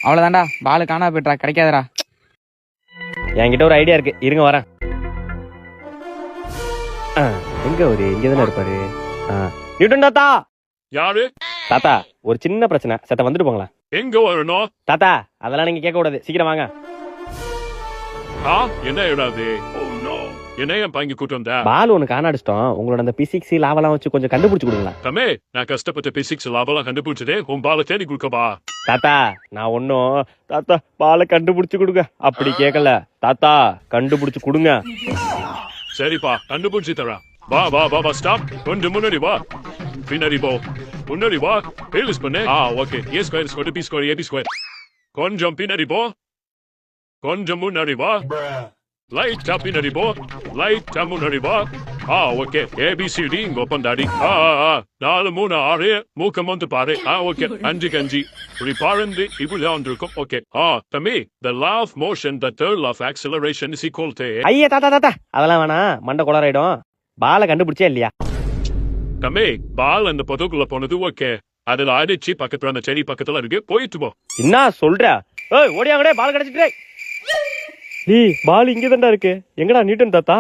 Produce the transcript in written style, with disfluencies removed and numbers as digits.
அவ்வளவுதான்டா, பால் காணா போயிட்டா, கிடைக்காதடா. என்கிட்ட ஒரு ஐடியா இருக்கு, இருங்க வரேன். எங்க ஒரு இங்கதானே இருப்பாரு. நியூட்டன் தாத்தா. யாரு? தாத்தா ஒரு சின்ன பிரச்சனை, சத்த வந்துட்டு போங்களா. எங்க வரணும்? தாத்தா அதெல்லாம் நீங்க கேட்க கூடாது, சீக்கிரம் வாங்க. என்ன இடாது? என்ன என் பங்கி கூட்டம் வந்தா? பால் ஒண்ணு காணாடிச்சிட்டோம். உங்களோட அந்த பிசிக்ஸ் லாவெல்லாம் வச்சு கொஞ்சம் கண்டுபிடிச்சு கொடுங்களா. தமே, நான் கஷ்டப்பட்ட பிசிக்ஸ் லாபெல்லாம் கண்டுபிடிச்சதே உன் பாலை தேடி கொடுக்கவா? தாத்தா நான் ஒன்னும் தாத்தா பாலை கண்டுபிடிச்சு கொடுங்க அப்படி கேட்கல. தாத்தா கண்டுபிடிச்சு கொடுங்க. சரிப்பா, கண்டுபிடிச்சு தரேன். வா வா வா வா, ஸ்டாப். கொஞ்சம் முன்னாடி வா, பின்னாடி போ, முன்னாடி வா. பேலிஸ் பண்ணு. Okay. A square square B square AB square. கொஞ்சம் பின்னாடி போ, கொஞ்சம் முன்னாடி வா. லைட்டா பின்னாடி போ, லைட்டா முன்னாடி வா. ஓகே. ஏபிசிடி இங்க ஒப்பந்தாடி. 4 3 6 மூக்கம் வந்து பாரு. ஓகே. 5 5 இப்படி பாருந்து இப்படி வந்திருக்கும். ஓகே. தம்பி, the law of motion, the third law of acceleration is equal to. ஐயா தாத்தா தாத்தா அதெல்லாம் வேணாம், மண்டை குளறாயிடும். பாலை கண்டுபிடிச்சே இல்லையா? தம்பி, பால் அந்த பொதுக்குள்ள போனது ஓகே. அதுல அடிச்சு பக்கத்துல அந்த செடி பக்கத்துல இருக்கு, போயிட்டு போ. என்ன சொல்ற? ஓடியாங்கடே, பால் கிடைச்சிட்டு. பால் இங்கதான்டா இருக்கு. எங்கடா நியூட்டன் தாத்தா?